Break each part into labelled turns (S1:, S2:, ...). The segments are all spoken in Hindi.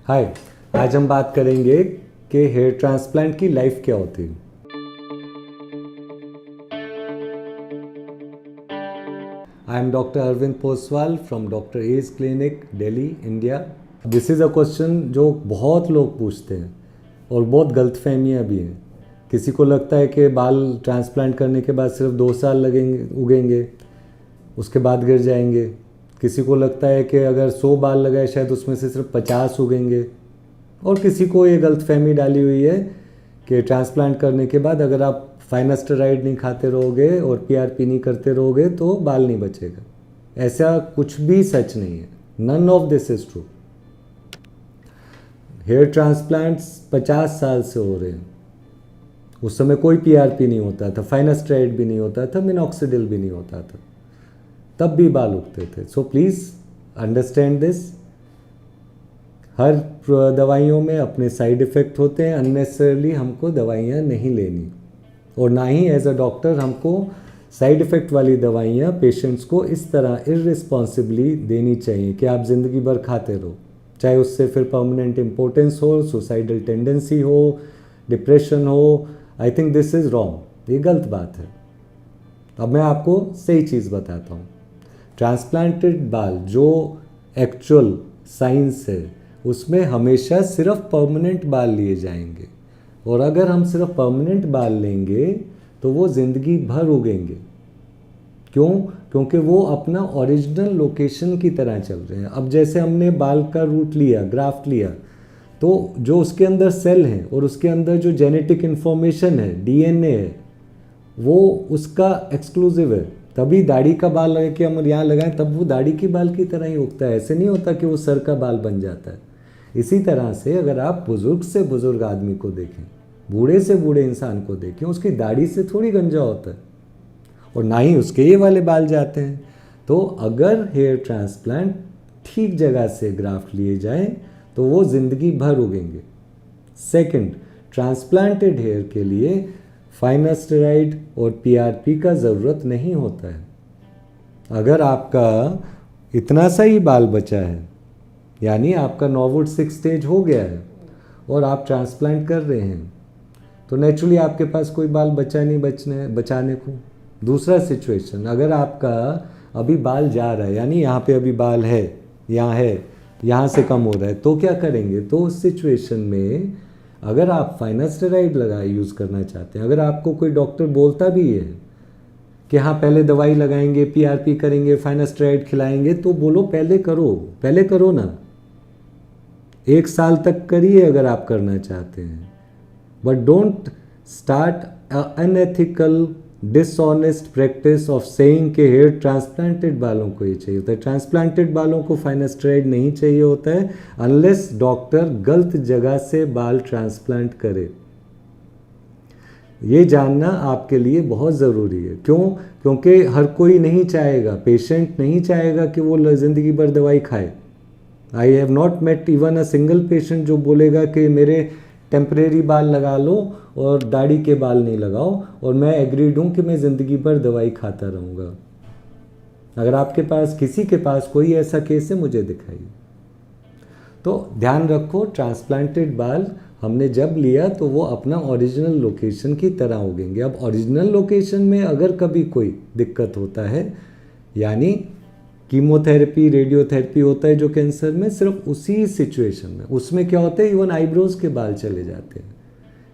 S1: हाय, आज हम बात करेंगे कि हेयर ट्रांसप्लांट की लाइफ क्या होती है। I am doctor Arvind Poswal from doctor edge clinic, Delhi, India. This is a question जो बहुत लोग पूछते हैं और बहुत गलतफहमियाँ भी हैं। किसी को लगता है कि बाल ट्रांसप्लांट करने के बाद सिर्फ 2 साल लगेंगे, उगेंगे, उसके बाद गिर जाएंगे। किसी को लगता है कि अगर 100 बाल लगाए शायद उसमें से सिर्फ 50 उगेंगे। और किसी को ये गलतफहमी डाली हुई है कि ट्रांसप्लांट करने के बाद अगर आप फाइनास्टेरॉइड नहीं खाते रहोगे और पीआरपी नहीं करते रहोगे तो बाल नहीं बचेगा। ऐसा कुछ भी सच नहीं है। None of this is true. Hair transplants 50 साल से हो रहे हैं। उस समय कोई पीआरपी नहीं होता था, फाइनास्टेरॉइड भी नहीं होता था, मिनॉक्सिडिल भी नहीं होता था, तब भी बाल उगते थे। So please understand this. हर दवाइयों में अपने साइड इफ़ेक्ट होते हैं। अननेसेसरली हमको दवाइयाँ नहीं लेनी, और ना ही एज अ डॉक्टर हमको साइड इफ़ेक्ट वाली दवाइयाँ पेशेंट्स को इस तरह इररिस्पॉन्सिबली देनी चाहिए कि आप ज़िंदगी भर खाते रहो, चाहे उससे फिर परमानेंट इम्पोर्टेंस हो, सुसाइडल टेंडेंसी हो, डिप्रेशन हो। I think this is wrong. ये गलत बात है। अब मैं आपको सही चीज़ बताता हूँ। ट्रांसप्लांटेड बाल जो एक्चुअल साइंस है उसमें हमेशा सिर्फ परमानेंट बाल लिए जाएंगे, और अगर हम सिर्फ परमानेंट बाल लेंगे तो वो ज़िंदगी भर उगेंगे। क्यों? क्योंकि वो अपना ओरिजिनल लोकेशन की तरह चल रहे हैं। अब जैसे हमने बाल का रूट लिया, ग्राफ्ट लिया, तो जो उसके अंदर सेल हैं और उसके अंदर जो जेनेटिक इन्फॉर्मेशन है, डीएनए है, वो उसका एक्सक्लूसिव है। तभी दाढ़ी का बाल लगा के हम यहाँ लगाएं तब वो दाढ़ी की बाल की तरह ही उगता है। ऐसे नहीं होता कि वो सर का बाल बन जाता है। इसी तरह से अगर आप बुज़ुर्ग से बुज़ुर्ग आदमी को देखें, बूढ़े से बूढ़े इंसान को देखें, उसकी दाढ़ी से थोड़ी गंजा होता है, और ना ही उसके ये वाले बाल जाते हैं। तो अगर हेयर ट्रांसप्लांट ठीक जगह से ग्राफ्ट लिए जाएं तो वो ज़िंदगी भर उगेंगे। सेकंड, ट्रांसप्लांटेड हेयर के लिए फाइनास्टेरॉइड और पीआरपी का ज़रूरत नहीं होता है। अगर आपका इतना सा ही बाल बचा है, यानी आपका नॉवुड 6 स्टेज हो गया है और आप ट्रांसप्लांट कर रहे हैं, तो नेचुरली आपके पास कोई बाल बचा नहीं बचाने को। दूसरा सिचुएशन, अगर आपका अभी बाल जा रहा है, यानी यहाँ पे अभी बाल है, यहाँ से कम हो रहा है, तो क्या करेंगे? तो उस सिचुएशन में अगर आप फाइनास्टेरॉइड यूज़ करना चाहते हैं, अगर आपको कोई डॉक्टर बोलता भी है कि हाँ पहले दवाई लगाएंगे, पीआरपी करेंगे, फाइनास्टेरॉइड खिलाएंगे, तो बोलो पहले करो ना। 1 साल तक करिए अगर आप करना चाहते हैं, but don't start unethical dishonest practice of saying के हेयर ट्रांसप्लांटेड बालों को ही चाहिए होता है। ट्रांसप्लांटेड बालों को फाइनास्टेरॉइड नहीं चाहिए होता है अनलेस डॉक्टर गलत जगह से बाल ट्रांसप्लांट करे। ये जानना आपके लिए बहुत ज़रूरी है। क्यों? क्योंकि हर कोई नहीं चाहेगा, पेशेंट नहीं चाहेगा कि वो ज़िंदगी भर दवाई खाए। I have not met even a single patient जो बोलेगा कि मेरे टेम्परेरी बाल लगा लो और दाढ़ी के बाल नहीं लगाओ, और मैं एग्रीड हूँ कि मैं ज़िंदगी भर दवाई खाता रहूँगा। अगर आपके पास किसी के पास कोई ऐसा केस है, मुझे दिखाइए। तो ध्यान रखो, ट्रांसप्लांटेड बाल हमने जब लिया तो वो अपना ओरिजिनल लोकेशन की तरह उगेंगे। अब ओरिजिनल लोकेशन में अगर कभी कोई दिक्कत होता है, यानी कीमोथेरेपी, रेडियोथेरेपी होता है जो कैंसर में, सिर्फ उसी सिचुएशन में, उसमें क्या होता है, इवन आईब्रोज के बाल चले जाते हैं,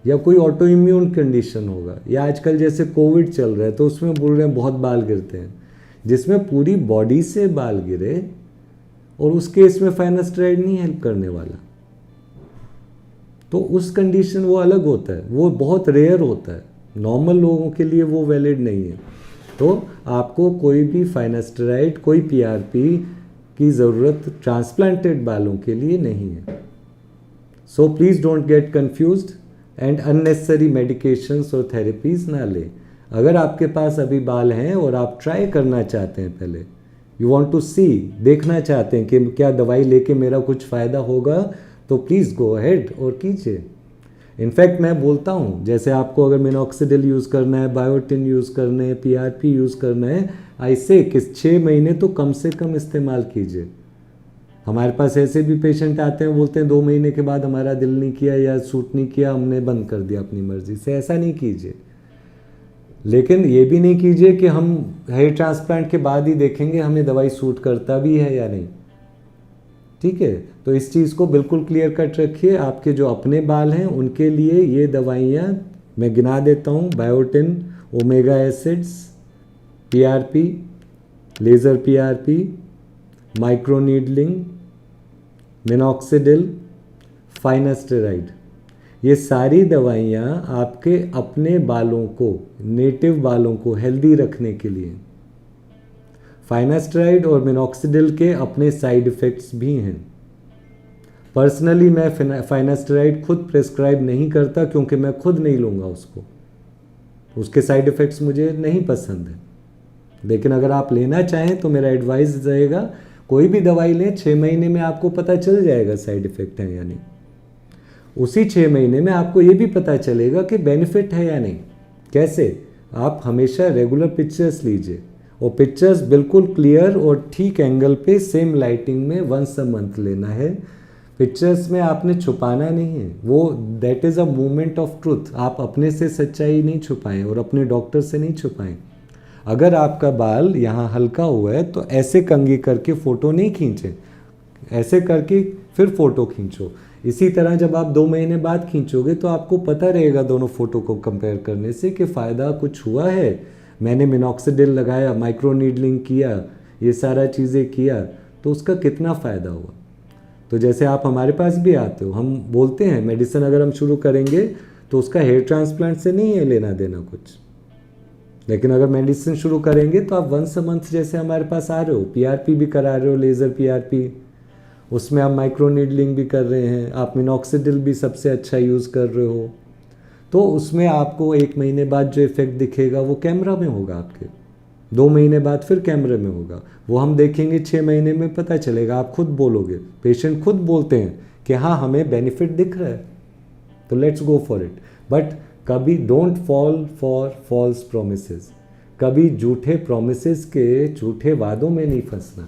S1: या कोई ऑटो इम्यून कंडीशन होगा, या आजकल जैसे कोविड चल रहा है तो उसमें बोल रहे हैं बहुत बाल गिरते हैं, जिसमें पूरी बॉडी से बाल गिरे, और उस केस में फाइनास्टेरॉइड नहीं हेल्प करने वाला। तो उस कंडीशन वो अलग होता है, वो बहुत रेयर होता है, नॉर्मल लोगों के लिए वो वैलिड नहीं है। तो आपको कोई भी फाइनास्टेरॉइड, कोई पीआरपी की ज़रूरत ट्रांसप्लांटेड बालों के लिए नहीं है। So please don't get confused and unnecessary medications और थेरेपीज़ ना लें। अगर आपके पास अभी बाल हैं और आप ट्राई करना चाहते हैं, पहले यू वांट टू सी, देखना चाहते हैं कि क्या दवाई लेके मेरा कुछ फ़ायदा होगा, तो प्लीज़ गो अहेड और कीजिए। इनफैक्ट मैं बोलता हूँ, जैसे आपको अगर मिनॉक्सिडिल यूज़ करना है, बायोटिन यूज़ करना है, पीआरपी यूज़ करना है, ऐसे कि 6 महीने तो कम से कम इस्तेमाल कीजिए। हमारे पास ऐसे भी पेशेंट आते हैं, बोलते हैं 2 महीने के बाद हमारा दिल नहीं किया या सूट नहीं किया, हमने बंद कर दिया अपनी मर्जी से। ऐसा नहीं कीजिए। लेकिन ये भी नहीं कीजिए कि हम हेयर ट्रांसप्लांट के बाद ही देखेंगे हमें दवाई सूट करता भी है या नहीं। ठीक है, तो इस चीज़ को बिल्कुल क्लियर कट रखिए। आपके जो अपने बाल हैं उनके लिए ये दवाइयाँ मैं गिना देता हूँ: biotin, omega acids, PRP, laser PRP, microneedling, minoxidil, finasteride. ये सारी दवाइयाँ आपके अपने बालों को, नेटिव बालों को हेल्दी रखने के लिए। फाइनास्टेराइड और मिनॉक्सिडिल के अपने साइड इफ़ेक्ट्स भी हैं। पर्सनली मैं फाइनास्टेराइड खुद प्रेस्क्राइब नहीं करता, क्योंकि मैं खुद नहीं लूँगा उसको, उसके साइड इफ़ेक्ट्स मुझे नहीं पसंद है। लेकिन अगर आप लेना चाहें तो मेरा एडवाइस रहेगा, कोई भी दवाई लें, 6 महीने में आपको पता चल जाएगा साइड इफ़ेक्ट है या नहीं। उसी 6 महीने में आपको ये भी पता चलेगा कि बेनिफिट है या नहीं। कैसे? आप हमेशा रेगुलर पिक्चर्स लीजिए, और पिक्चर्स बिल्कुल क्लियर और ठीक एंगल पे सेम लाइटिंग में वंस अ मंथ लेना है। पिक्चर्स में आपने छुपाना नहीं है, वो that is a moment of truth. आप अपने से सच्चाई नहीं छुपाएं और अपने डॉक्टर से नहीं छुपाएं। अगर आपका बाल यहाँ हल्का हुआ है तो ऐसे कंघी करके फ़ोटो नहीं खींचें, ऐसे करके फिर फ़ोटो खींचो। इसी तरह जब आप 2 महीने बाद खींचोगे तो आपको पता रहेगा दोनों फ़ोटो को कंपेयर करने से कि फ़ायदा कुछ हुआ है। मैंने मिनॉक्सिडिल लगाया, माइक्रो नीडलिंग किया, ये सारा चीज़ें किया, तो उसका कितना फ़ायदा हुआ। तो जैसे आप हमारे पास भी आते हो, हम बोलते हैं मेडिसिन अगर हम शुरू करेंगे तो उसका हेयर ट्रांसप्लांट से नहीं है लेना देना कुछ। लेकिन अगर मेडिसिन शुरू करेंगे तो आप वंस अ मंथ जैसे हमारे पास आ रहे हो, पीआरपी भी करा रहे हो, लेज़र पीआरपी, उसमें आप माइक्रो नीडलिंग भी कर रहे हैं, आप मिनॉक्सिडिल भी सबसे अच्छा यूज़ कर रहे हो, तो उसमें आपको 1 महीने बाद जो इफ़ेक्ट दिखेगा वो कैमरा में होगा, आपके 2 महीने बाद फिर कैमरे में होगा, वो हम देखेंगे 6 महीने में पता चलेगा। आप खुद बोलोगे, पेशेंट खुद बोलते हैं कि हाँ हमें बेनिफिट दिख रहा है, तो let's go for it. But कभी don't fall for false promises, कभी झूठे प्रोमिसेस के, झूठे वादों में नहीं फंसना।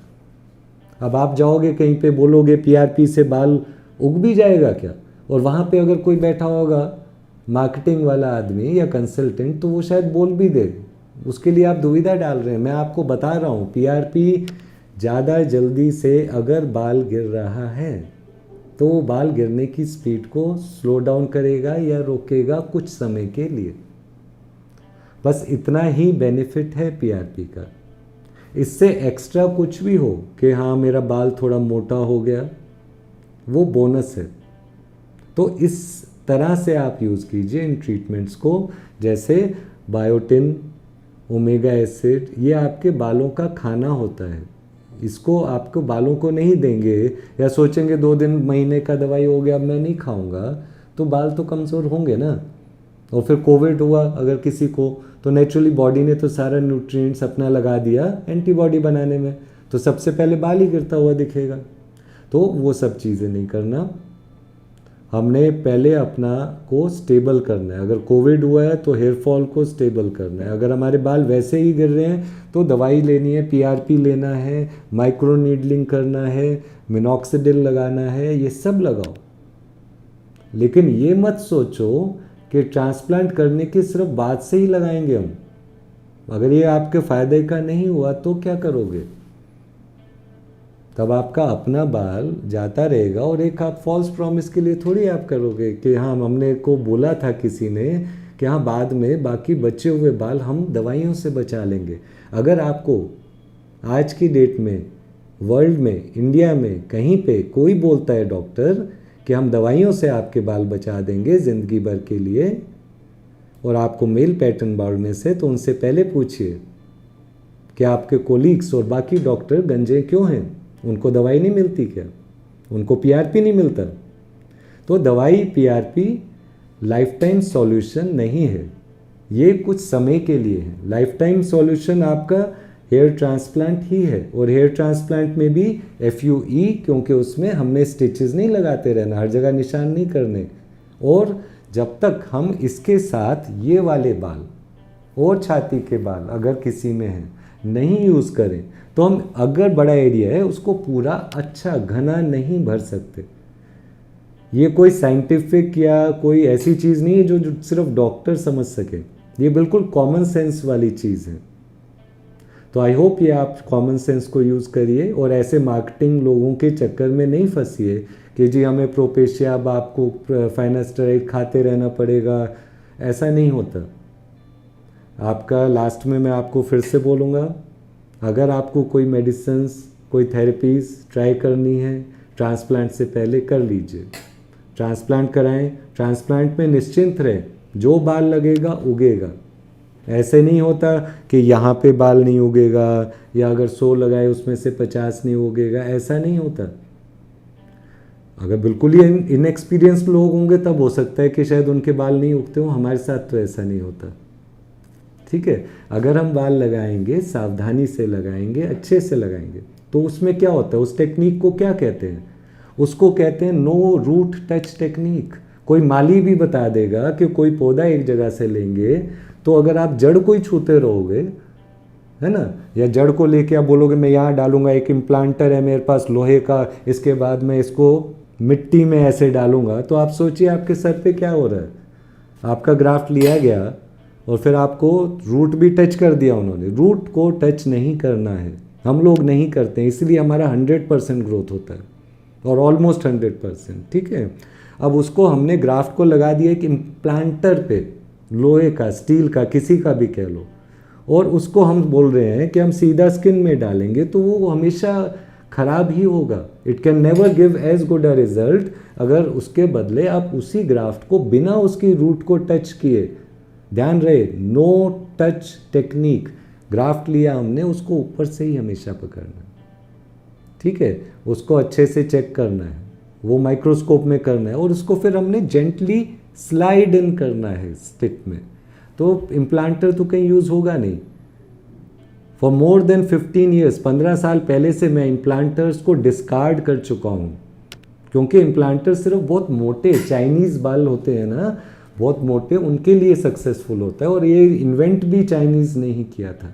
S1: अब आप जाओगे कहीं पे, बोलोगे पीआरपी से बाल उग भी जाएगा क्या, और वहाँ पे अगर कोई बैठा होगा मार्केटिंग वाला आदमी या कंसल्टेंट, तो वो शायद बोल भी दे, उसके लिए आप दुविधा डाल रहे हैं। मैं आपको बता रहा हूँ, पीआरपी ज़्यादा जल्दी से अगर बाल गिर रहा है तो वो बाल गिरने की स्पीड को स्लो डाउन करेगा या रोकेगा कुछ समय के लिए। बस इतना ही बेनिफिट है पीआरपी का। इससे एक्स्ट्रा कुछ भी हो कि हाँ मेरा बाल थोड़ा मोटा हो गया, वो बोनस है। तो इस तरह से आप यूज़ कीजिए इन ट्रीटमेंट्स को, जैसे बायोटिन, ओमेगा एसिड, ये आपके बालों का खाना होता है। इसको आपको बालों को नहीं देंगे या सोचेंगे 2 दिन महीने का दवाई हो गया अब मैं नहीं खाऊंगा, तो बाल तो कमज़ोर होंगे ना। और फिर कोविड हुआ अगर किसी को, तो नेचुरली बॉडी ने तो सारा न्यूट्रिएंट्स अपना लगा दिया एंटीबॉडी बनाने में, तो सबसे पहले बाल ही गिरता हुआ दिखेगा। तो वो सब चीज़ें नहीं करना, हमने पहले अपना को स्टेबल करना है। अगर कोविड हुआ है तो हेयर फॉल को स्टेबल करना है। अगर हमारे बाल वैसे ही गिर रहे हैं तो दवाई लेनी है, पीआरपी लेना है, माइक्रो नीडलिंग करना है, मिनॉक्सिडिल लगाना है, ये सब लगाओ। लेकिन ये मत सोचो कि ट्रांसप्लांट करने की सिर्फ बात से ही लगाएंगे हम। अगर ये आपके फ़ायदे का नहीं हुआ तो क्या करोगे? तब आपका अपना बाल जाता रहेगा, और एक आप फॉल्स प्रॉमिस के लिए थोड़ी आप करोगे कि हाँ हमने को बोला था किसी ने कि हाँ बाद में बाकी बचे हुए बाल हम दवाइयों से बचा लेंगे। अगर आपको आज की डेट में वर्ल्ड में, इंडिया में कहीं पे कोई बोलता है डॉक्टर कि हम दवाइयों से आपके बाल बचा देंगे ज़िंदगी भर के लिए और आपको मेल पैटर्न बढ़ने से, तो उनसे पहले पूछिए कि आपके कोलीग्स और बाकी डॉक्टर गंजे क्यों हैं, उनको दवाई नहीं मिलती क्या, उनको पीआरपी नहीं मिलता? तो दवाई पीआरपी लाइफ टाइम सॉल्यूशन नहीं है, ये कुछ समय के लिए है। लाइफ टाइम सॉल्यूशन आपका हेयर ट्रांसप्लांट ही है, और हेयर ट्रांसप्लांट में भी FUE, क्योंकि उसमें हमने स्टिचेस नहीं लगाते रहना, हर जगह निशान नहीं करने। और जब तक हम इसके साथ ये वाले बाल और छाती के बाल अगर किसी में हैं, नहीं यूज़ करें तो हम अगर बड़ा एरिया है उसको पूरा अच्छा घना नहीं भर सकते। ये कोई साइंटिफिक या कोई ऐसी चीज़ नहीं है जो सिर्फ डॉक्टर समझ सके, ये बिल्कुल कॉमन सेंस वाली चीज़ है। तो आई होप ये आप कॉमन सेंस को यूज़ करिए और ऐसे मार्केटिंग लोगों के चक्कर में नहीं फंसिए कि जी हमें प्रोपेशिया, अब आपको फाइनास्टेरॉइड खाते रहना पड़ेगा। ऐसा नहीं होता। आपका लास्ट में मैं आपको फिर से बोलूँगा, अगर आपको कोई मेडिसिन्स, कोई थेरेपीज़ ट्राई करनी है ट्रांसप्लांट से पहले कर लीजिए। ट्रांसप्लांट कराएं, ट्रांसप्लांट में निश्चिंत रहें, जो बाल लगेगा उगेगा। ऐसे नहीं होता कि यहाँ पे बाल नहीं उगेगा या अगर 100 लगाए उसमें से 50 नहीं उगेगा, ऐसा नहीं होता। अगर बिल्कुल ही इनएक्सपीरियंस्ड लोग होंगे तब हो सकता है कि शायद उनके बाल नहीं उगते हो, हमारे साथ तो ऐसा नहीं होता। ठीक है, अगर हम बाल लगाएंगे सावधानी से लगाएंगे, अच्छे से लगाएंगे, तो उसमें क्या होता है, उस टेक्निक को क्या कहते हैं, उसको कहते हैं नो रूट टच टेक्निक। कोई माली भी बता देगा कि कोई पौधा एक जगह से लेंगे तो अगर आप जड़ को ही छूते रहोगे, है ना, या जड़ को लेके आप बोलोगे मैं यहाँ डालूंगा, एक इम्प्लांटर है मेरे पास लोहे का, इसके बाद मैं इसको मिट्टी में ऐसे डालूंगा, तो आप सोचिए आपके सर पे क्या हो रहा है। आपका ग्राफ्ट लिया गया और फिर आपको रूट भी टच कर दिया उन्होंने। रूट को टच नहीं करना है, हम लोग नहीं करते हैं, इसलिए हमारा 100% ग्रोथ होता है और ऑलमोस्ट 100%। ठीक है, अब उसको हमने ग्राफ्ट को लगा दिया एक इम्प्लांटर पे, लोहे का, स्टील का, किसी का भी कह लो, और उसको हम बोल रहे हैं कि हम सीधा स्किन में डालेंगे तो वो हमेशा खराब ही होगा। It can never give as good a result अगर उसके बदले आप उसी ग्राफ्ट को बिना उसकी रूट को टच किए, ध्यान रहे नो टच टेक्निक, ग्राफ्ट लिया हमने उसको ऊपर से ही हमेशा पकड़ना है। ठीक है, उसको अच्छे से चेक करना है, वो माइक्रोस्कोप में करना है और उसको फिर हमने जेंटली स्लाइड इन करना है स्टिक में। तो इम्प्लांटर तो कहीं यूज़ होगा नहीं। फॉर मोर देन 15 ईयर्स, 15 साल पहले से मैं इम्प्लांटर्स को डिस्कार्ड कर चुका हूँ, क्योंकि इम्प्लांटर सिर्फ बहुत मोटे चाइनीज़ बाल होते हैं ना, बहुत मोटे, उनके लिए सक्सेसफुल होता है और ये इन्वेंट भी चाइनीज़ ने ही किया था।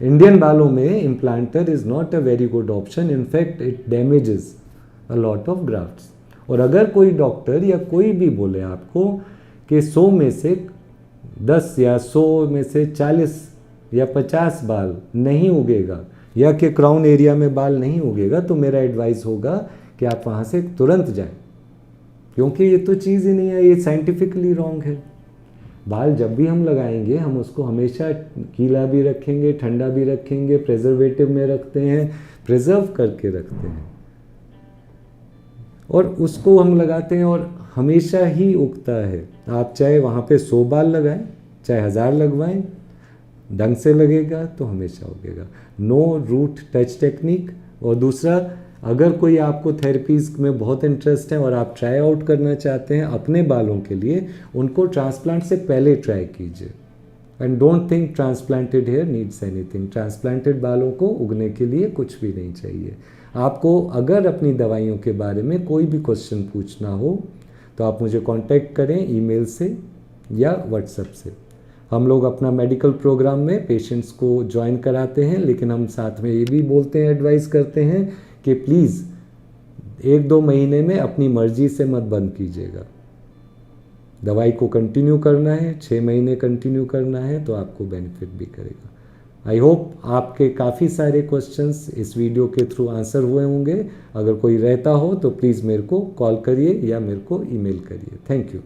S1: इंडियन बालों में implanter is not a very good option, in fact it damages a lot of grafts. और अगर कोई डॉक्टर या कोई भी बोले आपको कि 100 में से 10 या 100 में से 40 या 50 बाल नहीं उगेगा या कि क्राउन एरिया में बाल नहीं उगेगा, तो मेरा एडवाइस होगा कि आप वहाँ से तुरंत जाएं, क्योंकि ये तो चीज़ ही नहीं है, ये साइंटिफिकली रॉन्ग है। बाल जब भी हम लगाएंगे हम उसको हमेशा गीला भी रखेंगे, ठंडा भी रखेंगे, प्रिजर्वेटिव में रखते हैं, प्रिजर्व करके रखते हैं और उसको हम लगाते हैं और हमेशा ही उगता है। आप चाहे वहाँ पे 100 बाल लगाएं, चाहे 1000 लगवाएं, ढंग से लगेगा तो हमेशा उगेगा। No root touch technique. और दूसरा, अगर कोई आपको थेरेपीज़ में बहुत इंटरेस्ट है और आप ट्राई आउट करना चाहते हैं अपने बालों के लिए, उनको ट्रांसप्लांट से पहले ट्राई कीजिए। And don't think transplanted hair needs anything. Transplanted बालों को उगने के लिए कुछ भी नहीं चाहिए। आपको अगर अपनी दवाइयों के बारे में कोई भी क्वेश्चन पूछना हो तो आप मुझे कांटेक्ट करें ईमेल से या व्हाट्सएप से। हम लोग अपना मेडिकल प्रोग्राम में पेशेंट्स को ज्वाइन कराते हैं, लेकिन हम साथ में ये भी बोलते हैं, एडवाइस करते हैं कि प्लीज़ 1-2 महीने में अपनी मर्जी से मत बंद कीजिएगा। दवाई को कंटिन्यू करना है, 6 महीने कंटिन्यू करना है तो आपको बेनिफिट भी करेगा। आई होप आपके काफ़ी सारे क्वेश्चंस इस वीडियो के थ्रू आंसर हुए होंगे। अगर कोई रहता हो तो प्लीज़ मेरे को कॉल करिए या मेरे को ईमेल करिए। Thank you.